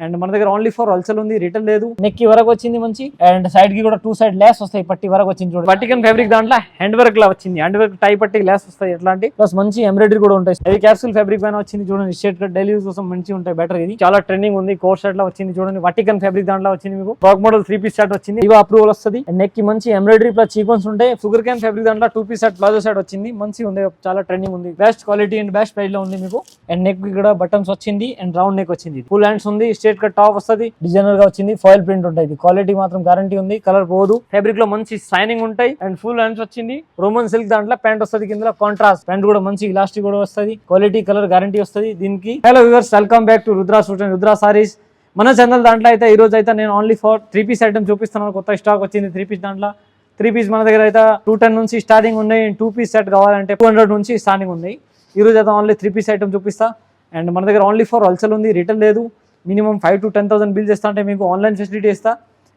And మన దగ్గర only for wholesale ఉంది, రిటైల్ లేదు. నెక్ కి వరకు వచ్చింది మంచి, అండ్ సైడ్ కి కూడా 2 సైడ్ లేస్ వస్తాయి, పట్టి వరకు వచ్చింది చూడండి. వర్టికల్ ఫ్యాబ్రిక్ దాంట్లో హ్యాండ్ వర్క్ లా వచ్చింది, హ్యాండ్ వర్క్ టై పట్టి లేస్ వస్తాయి ఎట్లాంటి, ప్లస్ మంచి ఎంబ్రాయిడరీ కూడా ఉంటాయి. ఇది క్యాప్సూల్ ఫ్యాబ్రిక్ పైన వచ్చింది చూడండి, షర్ట్ కట్ డైలీ యూస్ కోసం మంచి ఉంటాయి. బెటర్ ఇది చాలా ట్రెండింగ్ ఉంది, కోట్ షర్ట్ లా వచ్చింది చూడండి. వర్టికల్ ఫ్యాబ్రిక్ దాంట్లో వచ్చింది మీకు ఫ్రాక్ మోడల్ 3 పీస్ షర్ట్ వచ్చింది, ఇవి అప్రూవల్ వస్తుంది. నెక్ కి మంచి ఎంబ్రాయిడరీ ప్లస్ చీకోన్స్ ఉంటాయి. షుగర్ క్యాన్ ఫ్యాబ్రిక్ దాంట్లో 2 పీస్ షర్ట్ ప్లాజో షర్ట్ వచ్చింది, మంచి ఉంది, చాలా ట్రెండింగ్ ఉంది. Best quality and best price లో ఉంది మీకు. అండ్ నెక్ కూడా బటన్స్ వచ్చింది అండ్ రౌండ్ నెక్ వచ్చింది, ఫుల్ హ్యాండ్స్ ఉంది, స్ట్రేట్ కట్ టాప్ వస్తుంది, డిజైనర్ గా వచ్చింది, ఫాయిల్ ప్రింట్ ఉంటుంది. క్వాలిటీ మాత్రం గ్యారంటీ ఉంది, కలర్ పోదు. ఫ్యాబ్రిక్ లో మంచి షైనింగ్ ఉంటాయి అండ్ ఫుల్ హ్యాండ్స్ వచ్చింది. రోమన్ సిల్క్ దాంట్లో ప్యాంట్ వస్తుంది, కింద కాంట్రాస్ట్ ప్యాంట్ కూడా మంచి ఇలాస్టిక్ కూడా వస్తుంది, క్వాలిటీ కలర్ గ్యారంటీ వస్తుంది దీనికి. Hello viewers, welcome back to Rudra suit and Rudra saris. మన ఛానల్ దాంట్లో అయితే ఈ రోజు అయితే నేను ఓన్లీ ఫర్ 3 పీస్ ఐటమ్ చూపిస్తున్నాను. కొత్త స్టాక్ వచ్చింది 3 పీస్ దాంట్లో. 3 పీస్ మన దగ్గర అయితే 210 నుంచి స్టార్టింగ్ ఉన్నాయి. 2 పీస్ సెట్ కావాలంటే 200 నుంచి స్టార్టింగ్ ఉన్నాయి. ఈ రోజు అయితే ఓన్లీ 3 పీస్ ఐటమ్ చూపిస్తా. అండ్ మన దగ్గర ఓన్లీ ఫర్ హోల్సేల్ ఉంది, రిటైల్ లేదు. మినిమం 5 to 10,000 బిల్ చేస్తా అంటే మీకు ఆన్లైన్ ఫెసిలిటీ ఇస్తా.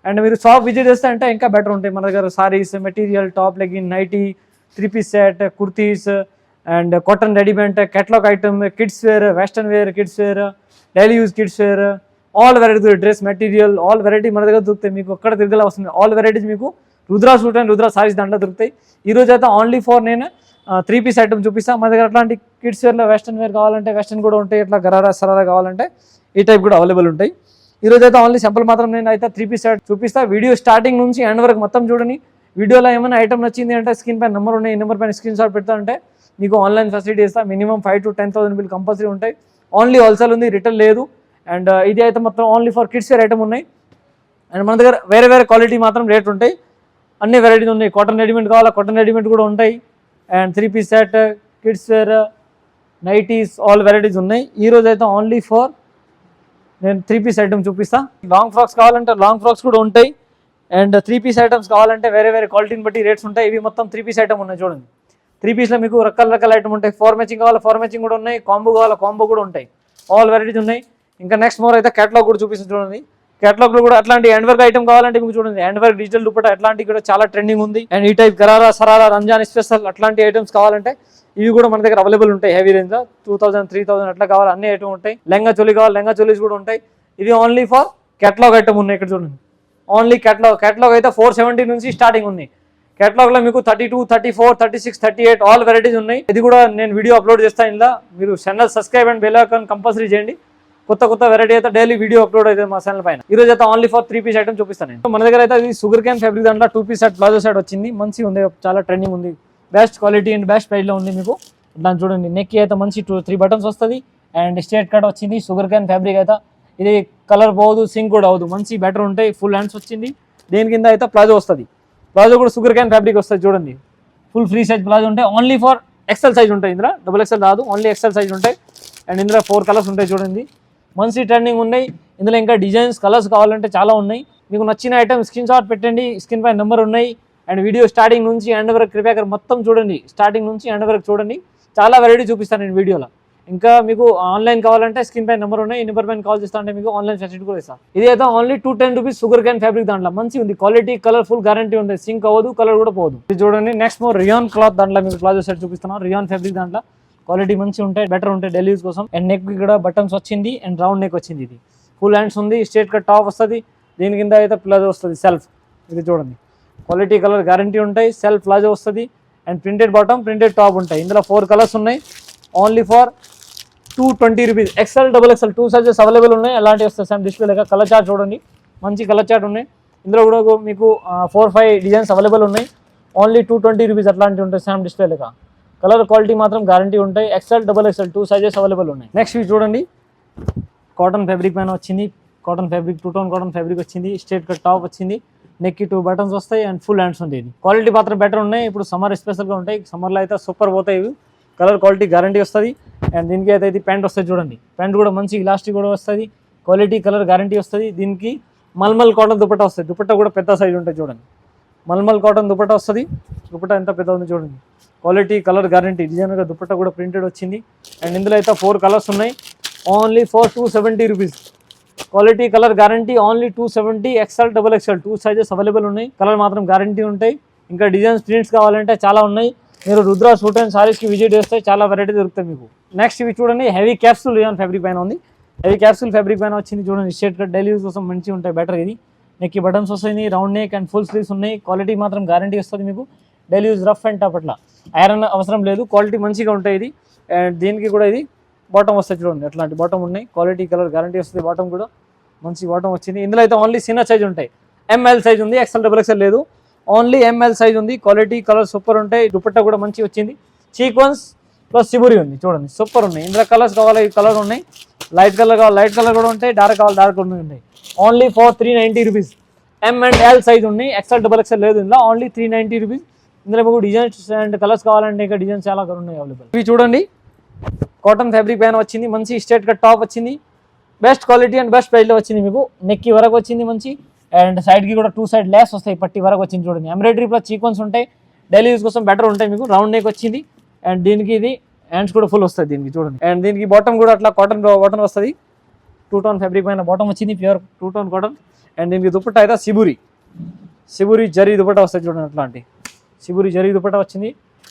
అండ్ మీరు షాప్ విజిట్ చేస్తా అంటే ఇంకా బెటర్ ఉంటాయి. మన దగ్గర saris, material, top legging, nighty, 3 piece set, kurtis and cotton readymade, catalogue item, kids wear, western wear, kids wear, daily use kids wear, all variety dress material, all variety మన దగ్గర దొరుకుతాయి. మీకు ఒక్కడ తిరగల వస్తుంది, ఆల్ వెరైటీస్ మీకు రుద్రా సూట్ అండ్ రుద్రా సారీస్ దాంట్లో దొరుకుతాయి. ఈ రోజు అయితే ఓన్లీ ఫర్ నేను 3 పీస్ ఐటమ్ చూపిస్తాను. మన దగ్గర అట్లాంటి కిడ్స్ వేర్లో వెస్టర్న్ వేర్ కావాలంటే వెస్టర్న్ కూడా ఉంటాయి, ఇట్లా గరారా సరారా కావాలంటే ఈ టైప్ కూడా అవైలబుల్ ఉంటాయి. ఈ రోజు అయితే ఓన్లీ సింపుల్ మాత్రం నేను అయితే 3 పీస్ సెట్ చూపిస్తా. వీడియో స్టార్టింగ్ నుంచి ఎండ్ వరకు మొత్తం చూడండి. వీడియోలో ఏమైనా ఐటమ్ నచ్చింది అంటే స్క్రీన్ పైన నెంబర్ ఉన్నాయి, ఈ నెంబర్ పైన స్క్రీన్ షాట్ పెడతా అంటే మీకు ఆన్లైన్ ఫెసిలిటీ ఇస్తా. మినిమం 5 to 10,000 బిల్ కంపల్సరీ ఉంటాయి. ఓన్లీ హోల్సేల్ ఉంది, రిటైల్ లేదు. అండ్ ఇది అయితే మొత్తం only for kids wear item ఉన్నాయి. అండ్ మన దగ్గర వేరే వేరే క్వాలిటీ మాత్రం రేట్ ఉంటాయి, అన్ని వెరైటీస్ ఉన్నాయి. కాటన్ రెడీమేడ్ కావాలా, కాటన్ రెడీమేడ్ కూడా ఉంటాయి. And 3 piece set, kids wear, nighties, all varieties ఉన్నాయి. ఈ రోజు అయితే ఓన్లీ ఫర్ నేను 3 పీస్ ఐటమ్ చూపిస్తా. లాంగ్ ఫ్రాక్స్ కావాలంటే లాంగ్ ఫ్రాక్స్ కూడా ఉంటాయి. అండ్ 3 పీస్ ఐటమ్స్ కావాలంటే వేరే వేరే క్వాలిటీని బట్టి రేట్స్ ఉంటాయి. ఇవి మొత్తం 3 పీస్ ఐటమ్ ఉన్నాయి చూడండి. 3 పీస్లో మీకు రకాల ఐటమ్ ఉంటాయి. 4 మ్యాచింగ్ కావాలా 4 మ్యాచింగ్ కూడా ఉన్నాయి, కాంబో కావాలా కాంబో కూడా ఉంటాయి, ఆల్ వెరైటీస్ ఉన్నాయి. ఇంకా నెక్స్ట్ మోర్ అయితే కేటలాగ్ కూడా చూపిస్తుంది చూడండి. కేటలాగ్ లో కూడా అట్లాంటి హ్యాండ్ వర్క్ ఐటమ్ కావాలంటే మీకు చూడండి, హ్యాండ్ వర్క్ డిజిటల్ దుపట్టా అట్లాంటివి కూడా చాలా ట్రెండింగ్ ఉంది. అండ్ ఈ టైప్ గరారా సరారా రంజాన్ స్పెషల్ అట్లాంటి ఐటమ్స్ కావాలంటే ఇవి కూడా మన దగ్గర అవైలబుల్ ఉంటాయి. హెవీ రేంజ్ 2,000 3,000 అట్లా కావాలి, అన్ని ఐటమ్ ఉంటాయి. లెంగా చోలీ కావాలి, లెంగా చోలీస్ కూడా ఉంటాయి. ఇది ఓన్లీ ఫర్ కేటలాగ్ ఐటమ్ ఉన్నాయి. ఇక్కడ చూడండి, ఓన్లీ కేటలాగ్ అయితే 470 నుంచి స్టార్టింగ్ ఉంది. కేటలాగ్ లో మీకు 32, 34, 36, 38 ఆల్ వెరైటీస్ ఉన్నాయి. ఇది కూడా నేను వీడియో అప్లోడ్ చేస్తాను. ఇలా మీరు channel subscribe and bell icon compulsory చేయండి. కొత్త వెరైటీ అయితే డైలీ వీడియో అప్లోడ్ అయితే మా ఛానల్ పైన. ఈ రోజు అయితే ఓన్లీ ఫర్ 3 పీస్ ఐటమ్ చూపిస్తాను నేను. మన దగ్గర అయితే షుగర్ క్యాన్ ఫ్యాబ్రిక్ దాంట్లో 2 పీస్ సెట్ ప్లాజో సెట్ వచ్చింది, మంచి ఉంది, చాలా ట్రెండింగ్ ఉంది, best quality and best price లో ఉంది మీకు. దాన్ని చూడండి, నెక్ అయితే మంచి 3 బటన్స్ వస్తుంది అండ్ స్ట్రేట్ కట్ వచ్చింది. షుగర్ క్యాన్ ఫ్యాబ్రిక్ అయితే ఇది కలర్ పోదు, సింక్ కూడా అవదు, మంచి బెటర్ ఉంటాయి. ఫుల్ హ్యాండ్స్ వచ్చింది, దేని కింద అయితే ప్లాజో వస్తుంది. ప్లాజో కూడా షుగర్ క్యాన్ ఫ్యాబ్రిక్ వస్తుంది చూడండి, ఫుల్ ఫ్రీ సైజ్ ప్లాజో ఉంటాయి. ఓన్లీ ఫర్ ఎక్సెల్ సైజ్ ఉంటాయి, ఇందులో XXL రాదు, ఓన్లీ ఎక్సెల్ సైజ్ ఉంటాయి. అండ్ ఇందులో 4 కలర్స్ ఉంటాయి చూడండి, మంచి ట్రెండింగ్ ఉన్నాయి. ఇందులో ఇంకా డిజైన్స్ కలర్స్ కావాలంటే చాలా ఉన్నాయి. మీకు నచ్చిన ఐటమ్ స్క్రీన్ షాట్ పెట్టండి, స్క్రీన్ పై నెంబర్ ఉన్నాయి. అండ్ వీడియో స్టార్టింగ్ నుంచి ఎండ్ వరకు కృపయాకర్ మొత్తం చూడండి, స్టార్టింగ్ నుంచి ఎండ్ వరకు చూడండి, చాలా వెరైటీ చూపిస్తాను నేను వీడియోలో. ఇంకా మీకు ఆన్లైన్ కావాలంటే స్క్రీన్ పై నెంబర్ ఉన్నాయి, ఈ నెంబర్ పైన కాల్ చేస్తా అంటే మీకు ఆన్లైన్ ఫెసిలిటీ కూడా ఇస్తాను. ఇది అయితే only 210 rupees sugar cane fabric దాంట్లో మంచి ఉంది, క్వాలిటీ కలర్ఫుల్ గ్యారంటీ ఉంది, సింక్ అవ్వదు, కలర్ కూడా పోదు. ఇది చూడండి, నెక్స్ట్ మోర్ రియాన్ క్లాత్ దాంట్లో మీకు ప్లాజో సెట్ చూపిస్తున్నాను. రియాన్ ఫ్యాబ్రిక్ దాంట్లో క్వాలిటీ మంచి ఉంటాయి, బెటర్ ఉంటాయి డైలీ యూజ్ కోసం. అండ్ నెక్ కూడా బటన్స్ వచ్చింది అండ్ రౌండ్ నెక్ వచ్చింది. ఇది ఫుల్ హ్యాండ్స్ ఉంది, స్ట్రేట్ కట్ టాప్ వస్తుంది, దీని కింద అయితే ప్లాజో వస్తుంది సెల్ఫ్. ఇది చూడండి, క్వాలిటీ కలర్ గ్యారంటీ ఉంటాయి, సెల్ఫ్ ప్లాజో వస్తుంది and printed bottom printed top ఉంటాయి. ఇందులో 4 కలర్స్ ఉన్నాయి, only for 220 rupees. XL, XXL 2 sizes available ఉన్నాయి. అలాంటివి వస్తాయి సేమ్ డిస్ప్లే లెక్క. కలర్ చార్ట్ చూడండి, మంచి కలర్ చార్ట్ ఉన్నాయి. ఇందులో కూడా మీకు 4-5 డిజైన్స్ అవైలబుల్ ఉన్నాయి. ఓన్లీ 220 రూపీస్ అట్లాంటివి ఉంటాయి సేమ్ డిస్ప్లే లెక్క. కలర్ క్వాలిటీ మాత్రం గ్యారంటీ ఉంటాయి. XL, XXL 2 సైజెస్ అవైలబుల్ ఉన్నాయి. నెక్స్ట్ ఇవి చూడండి, కాటన్ ఫ్యాబ్రిక్ పైన వచ్చింది. Cotton fabric 2 tone cotton fabric వచ్చింది, స్ట్రేట్ కట్ టాప్ వచ్చింది, నెక్ కి 2 బటన్స్ వస్తాయి అండ్ ఫుల్ హ్యాండ్స్ ఉంటాయి. ఇది క్వాలిటీ మాత్రం బెటర్ ఉన్నాయి. ఇప్పుడు సమ్మర్ స్పెషల్గా ఉంటాయి, సమ్మర్లో అయితే సూపర్ పోతాయి ఇవి. కలర్ క్వాలిటీ గ్యారంటీ వస్తుంది. అండ్ దీనికి అయితే ఇది ప్యాంట్ వస్తుంది చూడండి, ప్యాంట్ కూడా మంచి ఇలాస్టిక్ కూడా వస్తుంది, క్వాలిటీ కలర్ గ్యారంటీ వస్తుంది. దీనికి మల్మల్ కాటన్ దుపట్టా వస్తుంది, దుపట్టా కూడా పెద్ద సైజ్ ఉంటుంది చూడండి. మల్మల్ కాటన్ దుపట్టా వస్తుంది, దుపట్టా ఎంత పెద్ద ఉంది చూడండి, క్వాలిటీ కలర్ గ్యారంటీ. డిజైనర్గా దుపట్టా కూడా ప్రింటెడ్ వచ్చింది. అండ్ ఇందులో అయితే 4 కలర్స్ ఉన్నాయి, only for 270 rupees. Quality colour guarantee, only 270. XL, XXL 2 sizes available ఉన్నాయి, కలర్ మాత్రం గ్యారంటీ ఉంటాయి. ఇంకా డిజైన్స్ ప్రింట్స్ కావాలంటే చాలా ఉన్నాయి. మీరు రుద్రా సూట్ అండ్ సారీస్కి విజిట్ చేస్తే చాలా వెరైటీ దొరుకుతాయి మీకు. నెక్స్ట్ ఇవి చూడండి, హెవీ క్యాప్సూల్ రియాన్ ఫ్యాబ్రిక్ పైన ఉంది. హెవీ క్యాప్సూల్ ఫ్యాబ్రిక్ పైన వచ్చింది చూడండి. స్ట్రేట్ కట్ డైలీ యూస్ కోసం మంచిగా ఉంటాయి. బెటర్ ఇది. నెక్కి బటన్స్ వస్తాయి, round neck and full sleeves ఉన్నాయి. క్వాలిటీ మాత్రం గ్యారంటీ వస్తుంది మీకు. Daily use rough and tough అట్లా ఐరన్ అవసరం లేదు. క్వాలిటీ మంచిగా ఉంటాయి ఇది. అండ్ దీనికి కూడా ఇది బాటమ్ వస్తుంది చూడండి. అట్లాంటి బాటమ్ ఉన్నాయి. క్వాలిటీ కలర్ గ్యారంటీ వస్తుంది. బాటమ్ కూడా మంచి బాటమ్ వచ్చింది. ఇందులో అయితే ఓన్లీ చిన్న సైజ్ ఉంటాయి. ఎంఎల్ సైజ్ ఉంది, ఎక్స్ఎల్ డబుల్ ఎక్స్ఎల్ లేదు. ఓన్లీ ఎంఎల్ సైజ్ ఉంది. క్వాలిటీ కలర్ సూపర్ ఉంటాయి. దుపట్టా కూడా మంచి వచ్చింది. సీక్వెన్స్ ప్లస్ సిబురి ఉంది చూడండి. సూపర్ ఉన్నాయి. ఇందులో కలర్స్ కావాలి, ఈ కలర్ ఉన్నాయి. లైట్ కలర్ కావాలి, లైట్ కలర్ కూడా ఉంటాయి. డార్క్ కావాలి, డార్క్ ఉంటాయి. Only for 390 rupees. M and L size ఉన్నాయి. ఎక్స్ఎల్ డబుల్ ఎక్స్ఎల్ లేదు ఇందులో. Only 390 rupees. ఇందులో మీకు డిజైన్స్ అండ్ కలర్స్ కావాలంటే ఇంకా డిజైన్స్ చాలా ఉన్నాయి అవైలబుల్. ఇవి చూడండి, కాటన్ ఫ్యాబ్రిక్ పైన వచ్చింది. మంచి స్ట్రేట్ కట్ టాప్ వచ్చింది. బెస్ట్ క్వాలిటీ అండ్ బెస్ట్ ప్రైస్లో వచ్చింది మీకు. నెక్కి వరకు వచ్చింది మంచి. అండ్ సైడ్కి కూడా 2 సైడ్ లేస్ వస్తాయి. పట్టి వరకు వచ్చింది చూడండి. ఎంబ్రాయిడరీ ప్లస్ సీక్వెన్స్ ఉంటాయి. డైలీ యూస్ కోసం బెటర్ ఉంటాయి మీకు. రౌండ్ నెక్ వచ్చింది. అండ్ దీనికి ఇది హ్యాండ్స్ కూడా ఫుల్ వస్తుంది దీనికి చూడండి. అండ్ దీనికి బాటమ్ కూడా అట్లా కాటన్ బాటమ్ వస్తుంది. 2 టోన్ ఫ్యాబ్రిక్ పైన బాటమ్ వచ్చింది. Pure 2 tone cotton. అండ్ దీనికి దుపట్టా అయితే సిబురి జరీ దుపట్టా వస్తుంది చూడండి. అట్లాంటి సిబురి జరీ దుపట్టా వచ్చింది.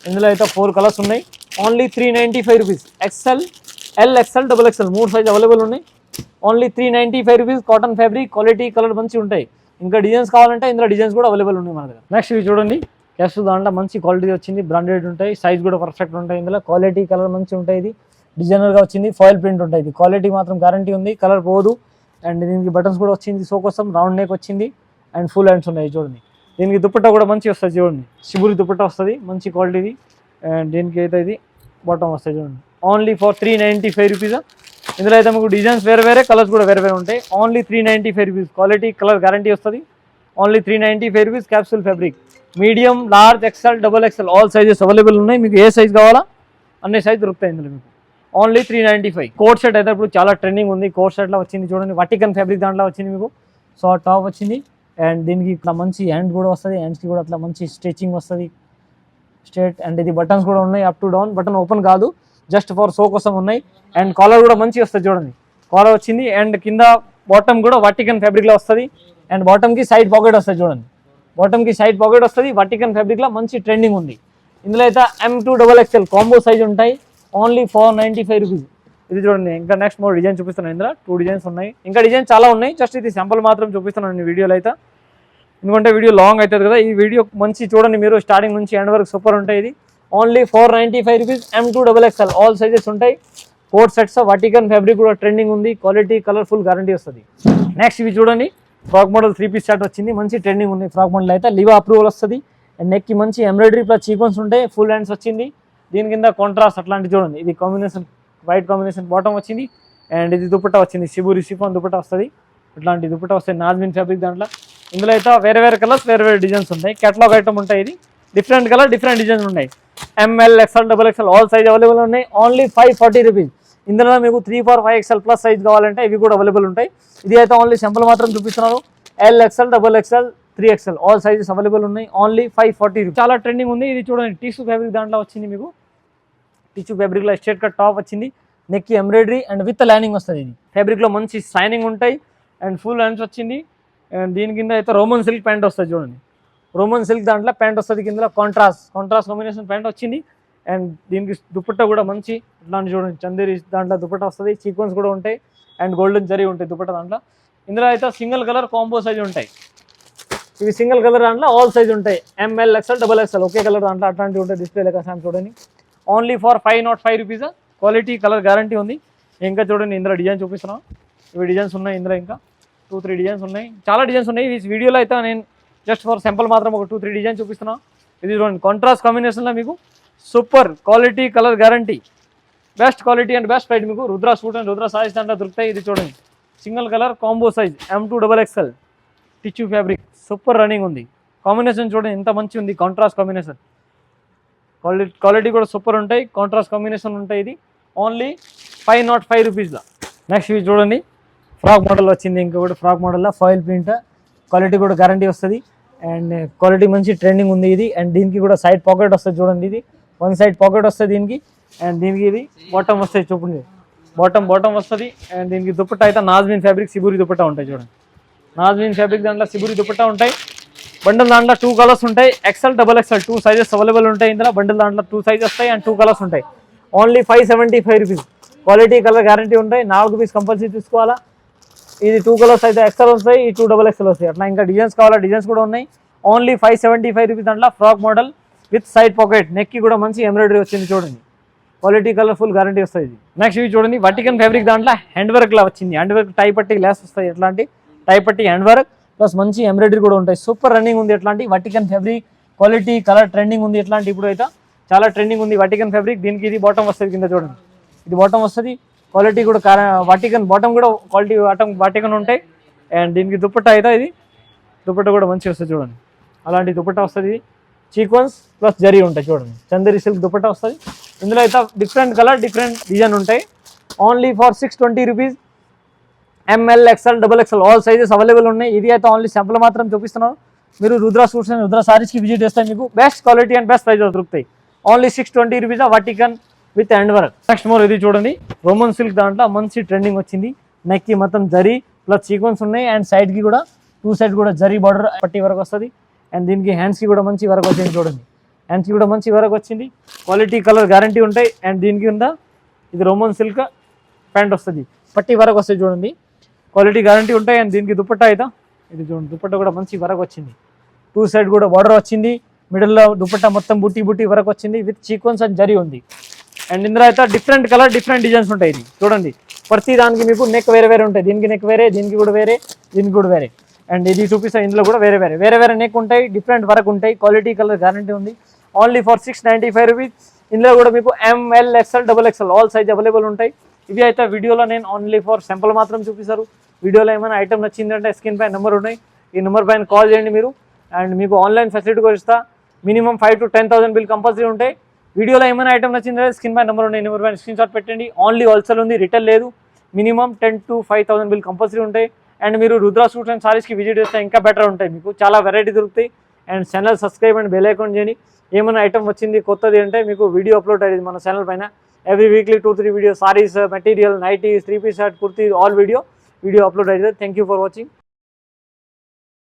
ఇందులో అయితే 4 కలర్స్ ఉన్నాయి. Only 395 rupees. XL, L, XL, double XL 3 size available ఉన్నాయి. Only 395 rupees. Cotton fabric, quality colour మంచి ఉంటాయి. ఇంకా డిజైన్స్ కావాలంటే ఇందులో డిజైన్స్ కూడా అవైలబుల్ ఉన్నాయి మన దగ్గర. నెక్స్ట్ ఇవి చూడండి, క్యాప్సూల్ దాంట్లో మంచి క్వాలిటీ వచ్చింది. బ్రాండెడ్ ఉంటాయి. సైజ్ కూడా పర్ఫెక్ట్ ఉంటాయి. ఇందులో క్వాలిటీ కలర్ మంచి ఉంటాయి. ఇది డిజైనర్గా వచ్చింది. ఫాయిల్ ప్రింట్ ఉంటాయి. ఇది క్వాలిటీ మాత్రం గ్యారంటీ ఉంది. కలర్ పోదు. అండ్ దీనికి బటన్స్ కూడా వచ్చింది. సో కోసం రౌండ్ నెక్ వచ్చింది. అండ్ ఫుల్ హ్యాండ్స్ ఉన్నాయి చూడండి. దీనికి దుపట్టా కూడా మంచి వస్తుంది చూడండి. సిబురి దుపట్టా వస్తుంది మంచి క్వాలిటీది. అండ్ దీనికి అయితే ఇది బాటమ్ వస్తుంది చూడండి. Only for 395 rupees. ఇందులో అయితే మీకు డిజైన్స్ వేరే కలర్స్ కూడా వేరే ఉంటాయి. Only 395 rupees. Quality colour guarantee వస్తుంది. Only 395 rupees. Capsule fabric medium, large, XL, double XL all sizes available ఉన్నాయి. మీకు ఏ సైజ్ కావాలా అన్ని సైజ్ దొరుకుతాయి ఇందులో మీకు. ఓన్లీ 395. కోట్ సెట్ అయితే ఇప్పుడు చాలా ట్రెండింగ్ ఉంది. కోట్ సెట్లో వచ్చింది చూడండి. వటికన్ ఫ్యాబ్రిక్ దాంట్లో వచ్చింది మీకు. సో టాప్ వచ్చింది. అండ్ దీనికి ఇట్లా మంచి హ్యాండ్ కూడా వస్తుంది. హ్యాండ్స్కి కూడా అట్లా మంచి స్టిచ్చింగ్ వస్తుంది స్ట్రేట్. అండ్ ఇది బటన్స్ కూడా ఉన్నాయి. Up to down. Button open కాదు, జస్ట్ ఫర్ షో కోసం ఉన్నాయి. అండ్ కాలర్ కూడా మంచి వస్తుంది చూడండి. కాలర్ వచ్చింది. అండ్ కింద బాటమ్ కూడా వటికన్ ఫ్యాబ్రిక్లో వస్తుంది. అండ్ బాటమ్కి సైడ్ పాకెట్ వస్తుంది చూడండి. బాటమ్కి సైడ్ పాకెట్ వస్తుంది. వటికన్ ఫ్యాబ్రిక్లో మంచి ట్రెండింగ్ ఉంది. ఇందులో అయితే M2 double XL combo size ఉంటాయి. Only 495 rupees. ఇది చూడండి. ఇంకా నెక్స్ట్ మోర్ డిజైన్ చూపిస్తున్నాను. ఇందులో 2 డిజైన్స్ ఉన్నాయి. ఇంకా డిజైన్స్ చాలా ఉన్నాయి. జస్ట్ ఇది సింపుల్ మాత్రం చూపిస్తున్నాను వీడియోలో అయితే, ఎందుకంటే వీడియో లాంగ్ అవుతుంది కదా. ఈ వీడియో మంచి చూడండి మీరు. స్టార్టింగ్ నుంచి ఎండ్ వరకు సూపర్ ఉంటాయి. ఇది only 495 rupees. M2 double XL all sizes ఉంటాయి. కోట్ సెట్స్ వటికన్ ఫ్యాబ్రిక్ కూడా ట్రెండింగ్ ఉంది. క్వాలిటీ కలర్ఫుల్ గ్యారంటీ వస్తుంది. నెక్స్ట్ ఇవి చూడండి, ఫ్రాక్ మోడల్ 3 పీస్ షర్ట్ వచ్చింది. మంచి ట్రెండింగ్ ఉంది. ఫ్రాక్ మోడల్ అయితే లివా అప్రూవల్ వస్తుంది. అండ్ నెక్కి మంచి ఎంబ్రాయిడరీ ప్లస్ సీక్వెన్స్ ఉంటాయి. ఫుల్ హ్యాండ్స్ వచ్చింది. దీని కింద కాంట్రాస్ట్ అట్లాంటి చూడండి. ఇది కాంబినేషన్ వైట్ కాంబినేషన్ బాటమ్ వచ్చింది. అండ్ ఇది దుపట్టా వచ్చింది. సిబురి సిఫాన్ దుపట్టా వస్తుంది. ఇట్లాంటి దుపట్టా వస్తాయి. నాజ్మిన్ ఫ్యాబ్రిక్ దాంట్లో. ఇందులో అయితే వేరే కలర్స్ వేరే డిజైన్స్ ఉంటాయి. కేటలాగ్ ఐటమ్ ఉంటాయి. ఇది డిఫరెంట్ కలర్ డిఫరెంట్ డిజైన్స్ ఉన్నాయి. ML, XL, double XL all size available ఉన్నాయి. Only 540 rupees. ఇందులో మీకు 3, 4, 5 XL ప్లస్ సైజ్ కావాలంటే ఇవి కూడా అవైలబుల్ ఉంటాయి. ఇది అయితే ఓన్లీ సింపుల్ మాత్రం చూపిస్తున్నారు. L, XL, double XL, 3 XL all sizes available ఉన్నాయి. Only 540 rupees. చాలా ట్రెండింగ్ ఉంది. ఇది చూడండి, టిష్యూ ఫ్యాబ్రిక్ దాంట్లో వచ్చింది మీకు. టిష్యూ ఫ్యాబ్రిక్లో స్ట్రేట్ కట్ టాప్ వచ్చింది. నెక్కి ఎంబ్రాయిడరీ అండ్ విత్ లైనింగ్ వస్తుంది. ఇది ఫ్యాబ్రిక్లో మంచి షైనింగ్ ఉంటాయి. అండ్ ఫుల్ హ్యాండ్స్ వచ్చింది. అండ్ దీని కింద అయితే రోమన్ సిల్క్ ప్యాంట్ వస్తుంది చూడండి. రోమన్ సిల్క్ దాంట్లో ప్యాంట్ వస్తుంది. కింద కాంట్రాస్ట్ కాంబినేషన్ ప్యాంట్ వచ్చింది. అండ్ దీనికి దుపట్టా కూడా మంచి ఇట్లాంటి చూడండి. చందేరి దాంట్లో దుపట్టా వస్తుంది. సీక్వెన్స్ కూడా ఉంటాయి. అండ్ గోల్డెన్ జరీ ఉంటాయి దుపట్టా దాంట్లో. ఇందులో అయితే సింగిల్ కలర్ కాంబో సైజ్ ఉంటాయి. ఇవి సింగిల్ కలర్ దాంట్లో ఆల్ సైజ్ ఉంటాయి. ML, XL, డబుల్ ఎక్స్ఎల్ ఒకే కలర్ దాంట్లో అట్లాంటివి ఉంటాయి. డిస్ప్లే లెక్క సామ్ చూడండి. Only for 505 rupees. Quality colour guarantee ఉంది. ఇంకా చూడండి, ఇందులో డిజైన్ చూపిస్తున్నాం. ఇవి డిజైన్స్ ఉన్నాయి. ఇందులో ఇంకా 2-3 డిజైన్స్ ఉన్నాయి. చాలా డిజైన్స్ ఉన్నాయి. ఈ వీడియోలో అయితే నేను జస్ట్ ఫర్ సింపుల్ మాత్రం ఒక 2-3 డిజైన్ చూపిస్తున్నాను. ఇది చూడండి, కాంట్రాస్ట్ కాంబినేషన్లో మీకు super quality colour guarantee. Best quality and best price మీకు రుద్ర సూట్ అండ్ రుద్ర సారీస్ దాంట్లో దొరుకుతాయి. ఇది చూడండి, single colour combo size M2 double XL tissue fabric super running ఉంది. కాంబినేషన్ చూడండి ఎంత మంచి ఉంది. కాంట్రాస్ట్ కాంబినేషన్ క్వాలిటీ కూడా సూపర్ ఉంటాయి. కాంట్రాస్ట్ కాంబినేషన్ ఉంటాయి. ఇది ఓన్లీ 505 రూపీస్లో. నెక్స్ట్ ఇవి చూడండి, ఫ్రాక్ మోడల్ వచ్చింది. ఇంకొకటి ఫ్రాక్ మోడల్లో ఫాయిల్ ప్రింట్. క్వాలిటీ కూడా గ్యారంటీ వస్తుంది. అండ్ క్వాలిటీ మంచి ట్రెండింగ్ ఉంది ఇది. అండ్ దీనికి కూడా సైడ్ పాకెట్ వస్తుంది చూడండి. ఇది 1 సైడ్ పాకెట్ వస్తుంది దీనికి. అండ్ దీనికి ఇది బాటమ్ వస్తుంది చూడండి. బాటమ్ వస్తుంది. అండ్ దీనికి దుపట్టా అయితే నాజ్మిన్ ఫ్యాబ్రిక్ సిబురి దుపట్టా ఉంటాయి చూడండి. నాజ్మిన్ ఫ్యాబ్రిక్ దాంట్లో సిబురి దుపట్టా ఉంటాయి. బండిల్ దాంట్లో 2 కలర్స్ ఉంటాయి. XL, double XL 2 sizes available ఉంటాయి. ఇందులో బండిల్ దాంట్లో 2 సైజెస్ వస్తాయి. అండ్ 2 కలర్స్ ఉంటాయి. Only 575 rupees. Quality colour guarantee ఉంటాయి. 4 పీస్ కంపల్సరీ తీసుకోవాలా. ఇది 2 కలర్స్ అయితే ఎక్సెల్ వస్తాయి, ఈ 2 XXL వస్తాయి. అట్లా ఇంకా డిజైన్స్ కావాలా, డిజైన్స్ కూడా ఉన్నాయి. ఓన్లీ 575 రూపీస్ దాంట్లో frock model with side pocket. నెక్కి కూడా మంచి ఎంబ్రాయిడరీ వచ్చింది చూడండి. క్వాలిటీ కలర్ఫుల్ గ్యారంటీ వస్తుంది ఇది. నెక్స్ట్ ఇవి చూడండి, వర్టికన్ ఫ్యాబ్రిక్ దాంట్లో హ్యాండ్ వర్క్ లా వచ్చింది. హ్యాండ్ వర్క్ టై పట్టి గ్లాస్ వస్తాయి. ఎట్లాంటి టై పట్టి హ్యాండ్ వర్క్ ప్లస్ మంచి ఎంబ్రాయిడరీ కూడా ఉంటాయి. సూపర్ రన్నింగ్ ఉంది. ఎట్లాంటి వర్టికన్ ఫ్యాబ్రిక్ క్వాలిటీ కలర్ ట్రెండింగ్ ఉంది. ఎట్లాంటి ఇప్పుడు అయితే చాలా ట్రెండింగ్ ఉంది వర్టికన్ ఫ్యాబ్రిక్. దీనికి ఇది బాటమ్ వస్తుంది, కింద చూడండి ఇది బాటమ్ వస్తుంది. క్వాలిటీ కూడా వర్టికన్ బాటమ్ కూడా క్వాలిటీ వర్టికన్ ఉంటాయి. అండ్ దీనికి దుపట్టా అయితే ఇది దుపట్టా కూడా మంచిగా వస్తుంది చూడండి. అలాంటి దుపట్టా వస్తుంది. సీక్వెన్స్ ప్లస్ జరీ ఉంటాయి చూడండి. చందేరి సిల్క్ దుపట్టా వస్తుంది. ఇందులో అయితే డిఫరెంట్ కలర్ డిఫరెంట్ డిజైన్ ఉంటాయి. Only for 620 rupees. ML, XL, XXL all sizes available ఉన్నాయి. ఇది అయితే ఓన్లీ శాంపుల్ మాత్రం చూపిస్తున్నాను. మీరు రుద్రా సూట్స్ అండ్ రుద్రా సారీస్కి విజిట్ చేస్తే మీకు best quality and best price దొరుకుతాయి. ఓన్లీ 620 రూపీస్ వర్టికన్ with hand work. Next more ఇది చూడండి, రోమన్ సిల్క్ దాంట్లో మంచి ట్రెండింగ్ వచ్చింది. నెక్కి మొత్తం జరీ ప్లస్ సీక్వెన్స్ ఉన్నాయి. అండ్ సైడ్కి కూడా 2 సైడ్ కూడా జరీ బార్డర్ పట్టి వరకు వస్తుంది. అండ్ దీనికి హ్యాండ్స్కి కూడా మంచి వరకు వచ్చింది చూడండి. హ్యాండ్స్కి కూడా మంచి వరకు వచ్చింది. క్వాలిటీ కలర్ గ్యారంటీ ఉంటాయి. అండ్ దీనికి ఉందా ఇది రోమన్ సిల్క్ ప్యాంట్ వస్తుంది, పట్టి వరకు వస్తుంది చూడండి. క్వాలిటీ గ్యారంటీ ఉంటాయి. అండ్ దీనికి దుపట్టా అయితే ఇది చూడండి, దుపట్టా కూడా మంచి వరకు వచ్చింది. 2 సైడ్ కూడా బార్డర్ వచ్చింది. మిడిల్లో దుపట్టా మొత్తం బుట్టి వరకు వచ్చింది విత్ సీక్వెన్స్ అండ్ జరీ ఉంది. అండ్ ఇందులో అయితే డిఫరెంట్ కలర్ డిఫరెంట్ డిజైన్స్ ఉంటాయి. ఇది చూడండి, ప్రతి దానికి మీకు నెక్ వేరే వేరే ఉంటాయి. దీనికి నెక్ వేరే, దీనికి కూడా వేరే, దీనికి కూడా వేరే. అండ్ ఇది చూపిస్తాను, ఇందులో కూడా వేరే వేరే నెక్ ఉంటాయి, డిఫరెంట్ వరకు ఉంటాయి. క్వాలిటీ కలర్ గ్యారంటీ ఉంది. Only for 695 rupees. ఇందులో కూడా మీకు ML, XL, XXL all size available ఉంటాయి. ఇవి అయితే వీడియోలో నేను ఓన్లీ ఫర్ సింపుల్ మాత్రం చూపిస్తారు. వీడియోలో ఏమైనా ఐటమ్ నచ్చిందంటే స్క్రీన్ పైన నెంబర్ ఉన్నాయి, ఈ నెంబర్ పైన కాల్ చేయండి మీరు. అండ్ మీకు ఆన్లైన్ ఫెసిలిటీ కూడా ఇస్తా. మినిమం 5 to 10,000 బిల్ కంపల్సరీ ఉంటాయి. వీడియోలో ఏమైనా ఐటమ్ నచ్చిందంటే స్క్రీన్ పైన నెంబర్ ఉన్నాయి, నెంబర్ పైన స్క్రీన్ షాట్ పెట్టండి. ఓన్లీ హోల్సేల్ ఉంది, రిటైల్ లేదు. మినిమం 10 to 5,000 బిల్ కంపల్సరీ ఉంటాయి. అండ్ మీరు రుద్రా సూట్స్ అండ్ సారీస్కి విజిట్ చేస్తే ఇంకా బెటర్ ఉంటాయి. మీకు చాలా వెరైటీ దొరుకుతాయి. And channel subscribe and bell icon చేయండి. ఏమైనా ఐటమ్ వచ్చింది కొత్తది అంటే మీకు వీడియో అప్లోడ్ అయ్యేది మన ఛానల్ పైన. Every weekly 2-3 video saris, material, nighties, 3 piece shirt, kurti all video upload అవుతుంది. Thank you for watching.